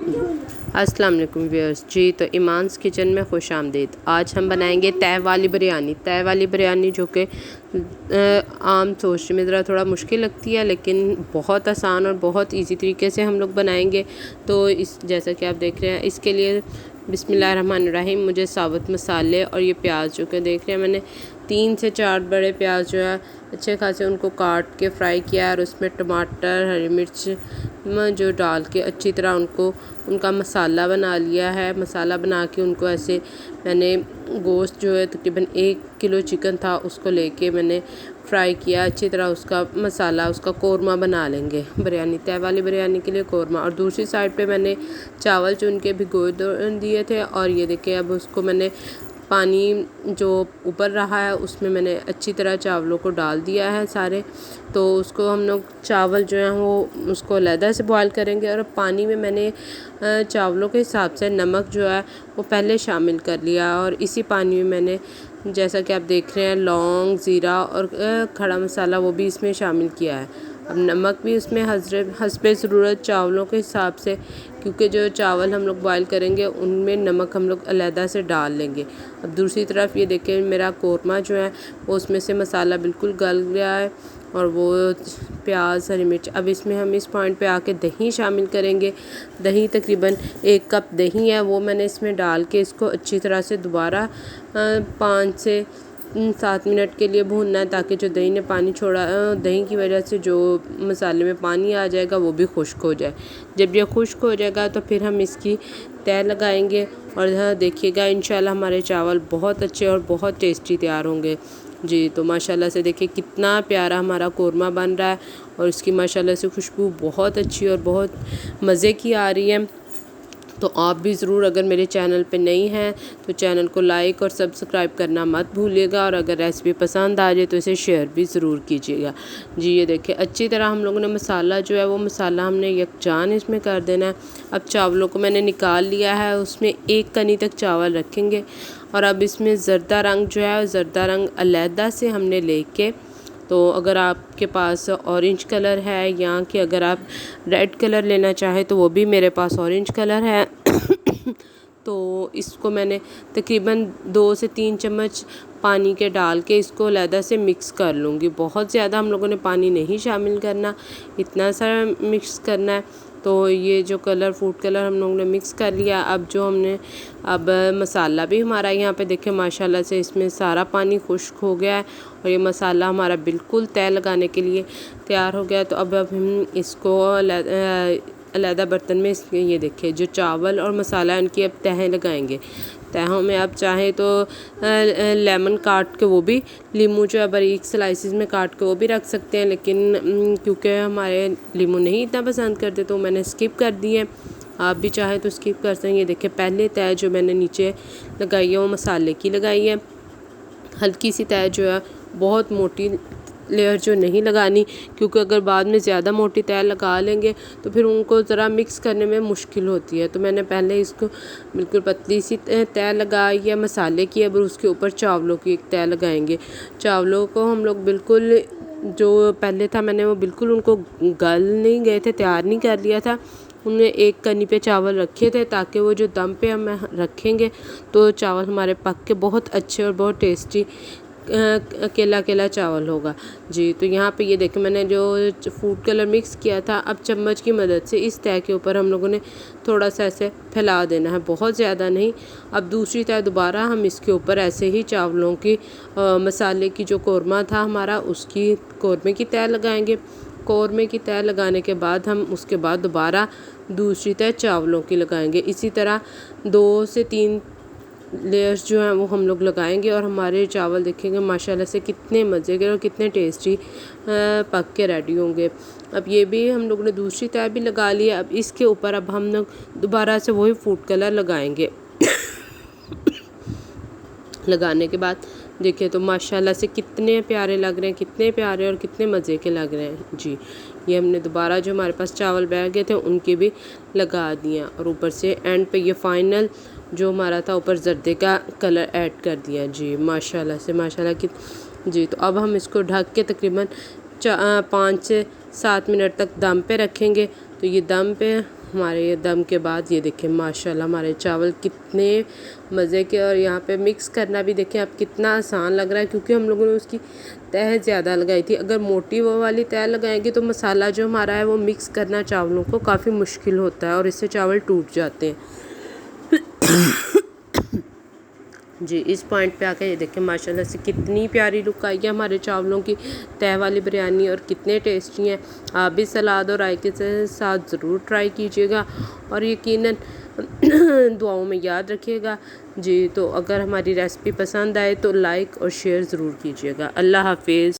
अस्सलाम वालेकुम व्यूअर्स जी। तो ईमान्स किचन में खुश आमदीद। आज हम बनाएंगे तह वाली बिरयानी। तह वाली बिरयानी जो कि आम सोच में ज़रा थोड़ा मुश्किल लगती है, लेकिन बहुत आसान और बहुत इजी तरीके से हम लोग बनाएंगे। तो इस जैसा कि आप देख रहे हैं, इसके लिए बिस्मिल्लाहिर्रहमानिर्रहीम मुझे साबुत मसाले और ये प्याज जो कि देख रहे हैं मैंने 3 से 4 बड़े प्याज जो है अच्छे खासे उनको काट के फ्राई किया और उसमें टमाटर हरी मिर्च जो डाल के अच्छी तरह उनका मसाला बना लिया है। मसाला बना के उनको ऐसे मैंने गोश्त जो है तकरीबन 1 किलो चिकन था उसको लेके मैंने फ्राई किया अच्छी तरह। उसका मसाला उसका कोरमा बना लेंगे बिरयानी, तह वाली बिरयानी के लिए कोरमा। और दूसरी साइड पे मैंने चावल चुन के भिगो दिए थे और ये देखिए अब उसको मैंने पानी जो ऊपर रहा है उसमें मैंने अच्छी तरह चावलों को डाल दिया है सारे। तो उसको हम लोग चावल जो हैं वो उसको अलहदा से बॉयल करेंगे। और पानी में मैंने चावलों के हिसाब से नमक जो है वो पहले शामिल कर लिया और इसी पानी में मैंने जैसा कि आप देख रहे हैं लौंग ज़ीरा और खड़ा मसाला वो भी इसमें शामिल किया है। अब नमक भी उसमें हस्बे ज़रूरत चावलों के हिसाब से, क्योंकि जो चावल हम लोग बॉयल करेंगे उनमें नमक हम लोग अलहदा से डाल लेंगे। अब दूसरी तरफ ये देखें मेरा कोरमा जो है वो उसमें से मसाला बिल्कुल गल गया है और वो प्याज हरी मिर्च। अब इसमें हम इस पॉइंट पे आके दही शामिल करेंगे। दही तकरीबन 1 कप दही है वो मैंने इसमें डाल के इसको अच्छी तरह से दोबारा 5 से 7 मिनट के लिए भूनना है, ताकि जो दही ने पानी छोड़ा दही की वजह से जो मसाले में पानी आ जाएगा वो भी खुश्क हो जाए। जब ये खुश्क हो जाएगा तो फिर हम इसकी तह लगाएंगे और देखिएगा इंशाल्लाह हमारे चावल बहुत अच्छे और बहुत टेस्टी तैयार होंगे जी। तो माशाल्लाह से देखिए कितना प्यारा हमारा कोरमा बन रहा है और इसकी माशाल्लाह से खुशबू बहुत अच्छी और बहुत मज़े की आ रही है। तो आप भी ज़रूर अगर मेरे चैनल पे नई हैं तो चैनल को लाइक और सब्सक्राइब करना मत भूलिएगा और अगर रेसिपी पसंद आ जाए तो इसे शेयर भी ज़रूर कीजिएगा जी। ये देखिए अच्छी तरह हम लोगों ने मसाला जो है वो मसाला हमने यकजान इसमें कर देना है। अब चावलों को मैंने निकाल लिया है, उसमें 1 कनी तक चावल रखेंगे और अब इसमें ज़र्दा रंग जो है ज़र्दा रंग अलहदा से हमने लेके, तो अगर आपके पास ऑरेंज कलर है या कि अगर आप रेड कलर लेना चाहे तो वो भी मेरे पास ऑरेंज कलर है तो इसको मैंने तकरीबन 2 से 3 चम्मच पानी के डाल के इसको अलहदा से मिक्स कर लूँगी। बहुत ज़्यादा हम लोगों ने पानी नहीं शामिल करना, इतना सारा मिक्स करना है। तो ये जो कलर फूड कलर हम लोगों ने मिक्स कर लिया। अब मसाला भी हमारा यहाँ पे देखें माशाल्लाह से इसमें सारा पानी खुश्क हो गया है और ये मसाला हमारा बिल्कुल तय लगाने के लिए तैयार हो गया। तो अब हम इसको अलहदा बर्तन में ये देखिए जो चावल और मसाला है उनकी अब तहें लगाएंगे। तहों में आप चाहें तो लेमन काट के वो भी लीमू जो है बारीक स्लाइसिस में काट के वो भी रख सकते हैं, लेकिन क्योंकि हमारे लीमू नहीं इतना पसंद करते तो मैंने स्किप कर दिए। आप भी चाहें तो स्किप कर सकते हैं। ये देखिए पहले तह जो मैंने नीचे लगाई है वो मसाले की लगाई है। हल्की सी तह जो है बहुत मोटी लेयर जो नहीं लगानी, क्योंकि अगर बाद में ज़्यादा मोटी तह लगा लेंगे तो फिर उनको ज़रा मिक्स करने में मुश्किल होती है। तो मैंने पहले इसको बिल्कुल पतली सी तह लगाई है मसाले की। अब उसके ऊपर चावलों की एक तह लगाएंगे। चावलों को हम लोग बिल्कुल जो पहले था मैंने वो बिल्कुल उनको गल नहीं गए थे, तैयार नहीं कर लिया था। उनमें 1 कनी पे चावल रखे थे ताकि वो जो दम पे हम रखेंगे तो चावल हमारे पक के बहुत अच्छे और बहुत टेस्टी अकेला अकेला चावल होगा जी। तो यहाँ पे ये देखें मैंने जो फूड कलर मिक्स किया था, अब चम्मच की मदद से इस तह के ऊपर हम लोगों ने थोड़ा सा ऐसे फैला देना है, बहुत ज़्यादा नहीं। अब दूसरी तह दोबारा हम इसके ऊपर ऐसे ही चावलों की मसाले की जो कोरमा था हमारा उसकी कोरमे की तह लगाएंगे। कोरमे की तह लगाने के बाद हम उसके बाद दोबारा दूसरी तह चावलों की लगाएंगे। इसी तरह 2 से 3 लेयर्स जो हैं वो हम लोग लगाएंगे और हमारे चावल देखेंगे माशाल्लाह से कितने मज़े के और कितने टेस्टी पक के रेडी होंगे। अब ये भी हम लोग ने दूसरी तह भी लगा लिया। अब इसके ऊपर अब हम लोग दोबारा से वही फूड कलर लगाएंगे लगाने के बाद देखिए तो माशाल्लाह से कितने प्यारे लग रहे हैं, कितने प्यारे और कितने मज़े के लग रहे हैं जी। ये हमने दोबारा जो हमारे पास चावल बह गए थे उनके भी लगा दिए और ऊपर से एंड पे ये फाइनल जो हमारा था ऊपर जर्दे का कलर ऐड कर दिया जी। माशाल्लाह से माशाल्लाह की जी। तो अब हम इसको ढक के तकरीबन 5 से 7 मिनट तक दम पे रखेंगे। तो ये दम पे हमारे दम के बाद ये देखिए माशाल्लाह हमारे चावल कितने मज़े के। और यहाँ पे मिक्स करना भी देखिए आप कितना आसान लग रहा है, क्योंकि हम लोगों ने उसकी तह ज़्यादा लगाई थी। अगर मोटी वो वाली तह लगाएंगे तो मसाला जो हमारा है वो मिक्स करना चावलों को काफ़ी मुश्किल होता है और इससे चावल टूट जाते हैं। जी इस पॉइंट पे आकर ये देखें माशाल्लाह से कितनी प्यारी लुक आई है हमारे चावलों की तह वाली बिरयानी, और कितने टेस्टी हैं। आप भी सलाद और रायते के साथ ज़रूर ट्राई कीजिएगा और यकीनन दुआओं में याद रखिएगा। जी तो अगर हमारी रेसिपी पसंद आए तो लाइक और शेयर ज़रूर कीजिएगा। अल्लाह हाफिज़।